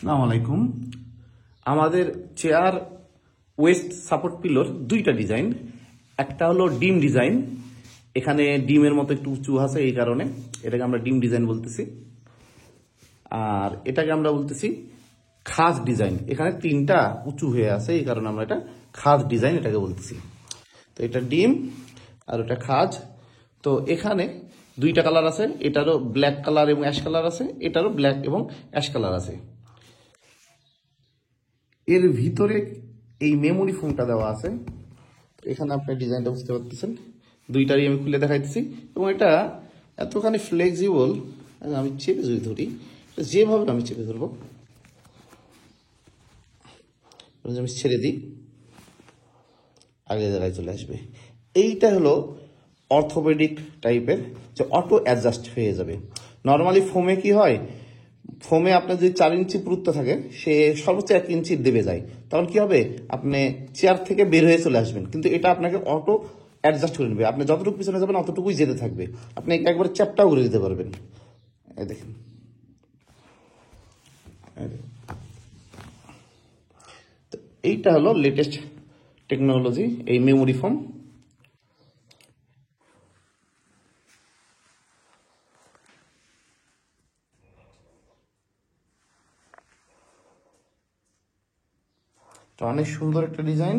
আসসালামু আলাইকুম। আমাদের চেয়ার ওয়েস্ট সাপোর্ট পিলোর দুইটা ডিজাইন। একটা হলো ডিম ডিজাইন, এখানে ডিমের মতো একটু উঁচু আছে, এই কারণে এটাকে আমরা ডিম ডিজাইন বলতেছি। আর এটাকে আমরা বলতেছি খাজ ডিজাইন, এখানে তিনটা উঁচু হয়ে আছে, এই কারণে আমরা এটা খাজ ডিজাইন এটাকে বলতেছি। তো এটা ডিম আর ওটা খাজ। তো এখানে দুইটা কালার আছে, এটারও ব্ল্যাক কালার এবং অ্যাশ কালার আছে, এটারও ব্ল্যাক এবং অ্যাশ কালার আছে। এর ভিতরে এই মেমোরি ফোনটা দেওয়া আছে, এখানে আপনি ডিজাইনটা বুঝতে পারতেছেন। দুইটারই আমি খুলে দেখাইতেছি এবং এটা এতখানি ফ্লেক্সিবল। আমি চেপে যদি ধরি, যেভাবে আমি চেপে ধরবো, আমি ছেড়ে দিই, আগে জায়গায় চলে আসবে। এইটা হলো অর্থোপেডিক টাইপের, যে অটো অ্যাডজাস্ট হয়ে যাবে। নর্মালি ফোমে কি হয়, ফোমে আপনার যদি 4 ইঞ্চি পুরুত্ব থাকে, সে সর্বোচ্চ 1 ইঞ্চি দেবে যায়, তখন কি হবে, আপনি চেয়ার থেকে বের হয়ে চলে আসবেন। কিন্তু এটা আপনাকে অটো অ্যাডজাস্ট করে নেবে, আপনি যতটুকু পিছনে যাবেন অতটুকুই যেতে থাকবে, আপনি একবার চ্যাপটাও করে দিতে পারবেন। এই দেখেন, তো এইটা হলো লেটেস্ট টেকনোলজি, এই মেমোরি ফোম। তো অনেক সুন্দর একটা ডিজাইন,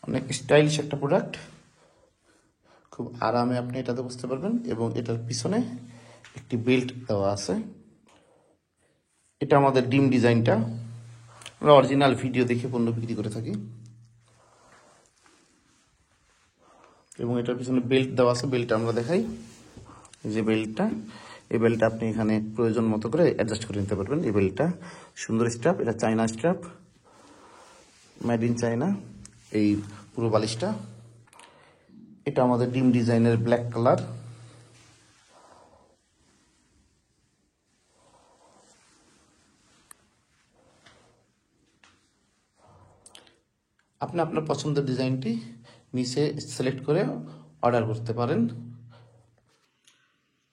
অনেক স্টাইলিশ একটা প্রোডাক্ট, খুব আরামে আপনি এটাতে বসতে পারবেন। এবং এটার পিছনে একটি বেল্ট দেওয়া আছে। এটা আমাদের ডিম ডিজাইনটা, আমরা অরিজিনাল ভিডিও দেখে পণ্য বিক্রি করে থাকি। এবং এটার পিছনে বেল্ট দেওয়া আছে, বেল্টটা আমরা দেখাই। এই যে বেল্টটা, এই বেল্টটা আপনি এখানে প্রয়োজন মতো করে অ্যাডজাস্ট করে নিতে পারবেন। এই বেল্টটা সুন্দর স্ট্র্যাপ, এটা China strap, made in China. এই পুরো বালিশটা, এটা আমাদের ডিম ডিজাইনের ব্ল্যাক কালার। আপনি আপনার পছন্দের ডিজাইনটি নিচে সিলেক্ট করে অর্ডার করতে পারেন।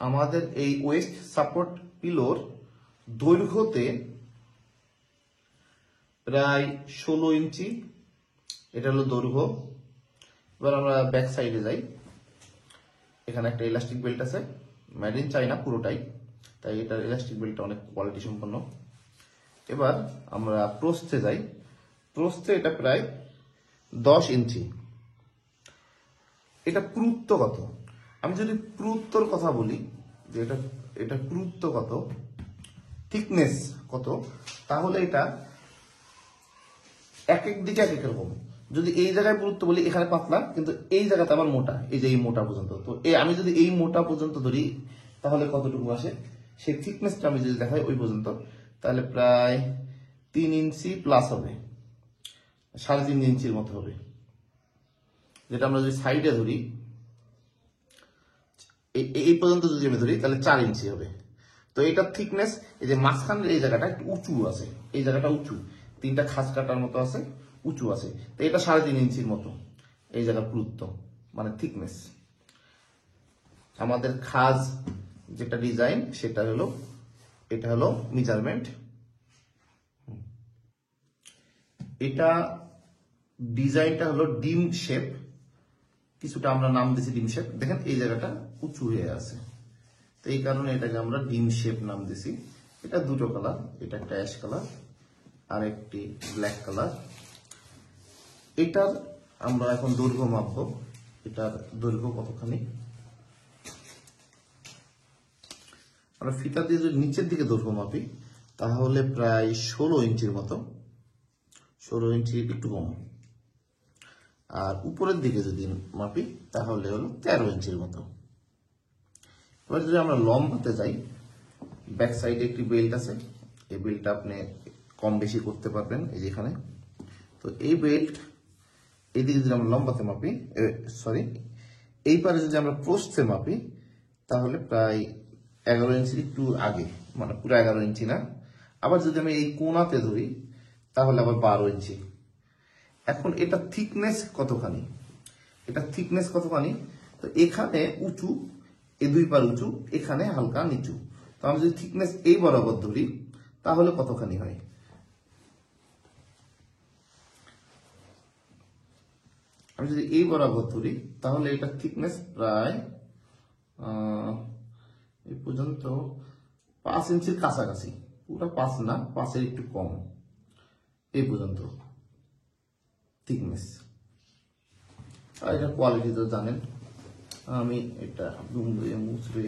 আমাদের এই ওয়েস্ট সাপোর্ট পিলোর দৈর্ঘ্যতে প্রায় 16 ইঞ্চি, এটা হলো দৈর্ঘ্য। এবার আমরা ব্যাক সাইডে যাই, এখানে একটা ইলাস্টিক বেল্ট আছে, মেড ইন চায়না পুরোটাই, তাই এটার ইলাস্টিক বেল্টটা অনেক কোয়ালিটি সম্পন্ন। এবার আমরা প্রস্থে যাই, প্রস্থে এটা প্রায় 10 ইঞ্চি। এটা পুরুত্ব কত, আমি যদি পুরুত্বর কথা বলি, যে এটা পুরুত্ব কত, থিকনেস কত, তাহলে এটা এক এক দিকে এক এক রকম। যদি এই জায়গায় পুরুত্ব বলি, এখানে পাতলা, কিন্তু এই জায়গাতে আবার মোটা, এই যে এই মোটা পর্যন্ত। তো আমি যদি এই মোটা পর্যন্ত ধরি, তাহলে কতটুকু আসে, সেই থিকনেসটা আমি যদি দেখাই ওই পর্যন্ত, তাহলে প্রায় 3 ইঞ্চি প্লাস হবে, 3.5 ইঞ্চির মতো হবে। যেটা আমরা যদি সাইডে ধরি, এই পর্যন্ত যদি আমি ধরি, তাহলে 4 ইঞ্চি হবে। তো এটার থিকনেস, এই যে মাঝখানের এই জায়গাটা একটু উঁচু আছে, এই জায়গাটা উঁচু, 3টা খাঁজ কাটার মতো আছে, উঁচু আছে। তো এটা 3.5 ইঞ্চির মতো এই জায়গার পুরুত্ব, মানে থিকনেস। আমাদের খাজ যেটা ডিজাইন, সেটা হলো, এটা হলো মেজারমেন্ট। এটা ডিজাইনটা হলো ডিম শেপ, কিছুটা আমরা নাম দিয়েছি ডিম শেপ। দেখেন এই জায়গাটা উঁচু হয়ে আছে, তো এই কারণে এটাকে আমরা ডিম শেপ নাম দিয়েছি। এটা দুটো কালার, এটা একটা অ্যাশ কালার আর একটি ব্ল্যাক কালার। এটার আমরা এখন দৈর্ঘ্য মাপবো, এটার দৈর্ঘ্য কতখানি। আমরা ফিতা দিয়ে যদি নিচের দিকে দৈর্ঘ্য মাপি, তাহলে প্রায় 16 ইঞ্চির মতো, 16 ইঞ্চি একটু কম। আর উপরের দিকে যদি মাপি, তাহলে হলো 13 ইঞ্চির মতো। এবার যদি আমরা লম্বাতে যাই, ব্যাক সাইডে একটি বেল্ট আছে, এই বেল্টটা আপনি কম বেশি করতে পারবেন, এই যেখানে। তো এই বেল্ট এইদিকে যদি আমরা লম্বাতে মাপি, সরি, এই পারে যদি আমরা প্রস্থে মাপি, তাহলে প্রায় 11 ইঞ্চি একটু আগে, মানে পুরো 11 ইঞ্চি না। আবার যদি আমি এই কোণাতে ধরি, তাহলে আবার 12 ইঞ্চি। এখন এটা থিকনেস কতখানি, এটা থিকনেস কতখানি, তো এখানে উঁচু, এই দুই পার উঁচু, এখানে হালকা নিচু। তো আমি যদি থিকনেস এই বরাবর ধরি তাহলে কতখানি হয়? আমি যদি এই বরাবর ধরি তাহলে এটা থিকনেস প্রায় এই পর্যন্ত 5 ইঞ্চির কাছাকাছি, পুরো 5 না, 5-এর একটু কম, এই পর্যন্ত থিকনেস। আর এটা কোয়ালিটি তো জানেন, আমি এটা দুমড়ে মুচড়ে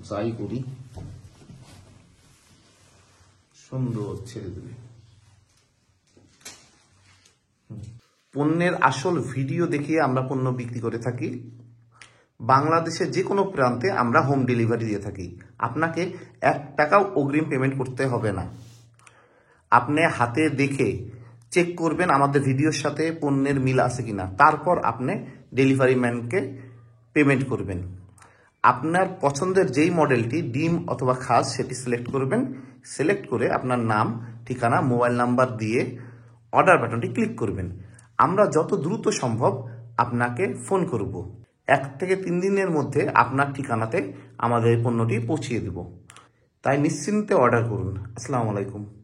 যাই করি সুন্দর ছেড়ে দেবে। পণ্যের আসল ভিডিও দেখিয়ে আমরা পণ্য বিক্রি করে থাকি। বাংলাদেশের যে কোনো প্রান্তে আমরা হোম ডেলিভারি দিয়ে থাকি। আপনাকে 1 টাকাও অগ্রিম পেমেন্ট করতে হবে না। আপনি হাতে দেখে চেক করবেন আমাদের ভিডিওর সাথে পণ্যের মিল আছে কিনা, তারপর আপনি ডেলিভারি ম্যানকে পেমেন্ট করবেন। আপনার পছন্দের যেই মডেলটি ডিম অথবা খাস সেটি সিলেক্ট করবেন। সিলেক্ট করে আপনার নাম, ঠিকানা, মোবাইল নাম্বার দিয়ে অর্ডার বাটনটি ক্লিক করবেন। আমরা যত দ্রুত সম্ভব আপনাকে ফোন করব। 1 থেকে 3 দিনের মধ্যে আপনার ঠিকানাতে আমাদের পণ্যটি পৌঁছিয়ে দেব। তাই নিশ্চিন্তে অর্ডার করুন। আসসালামু আলাইকুম।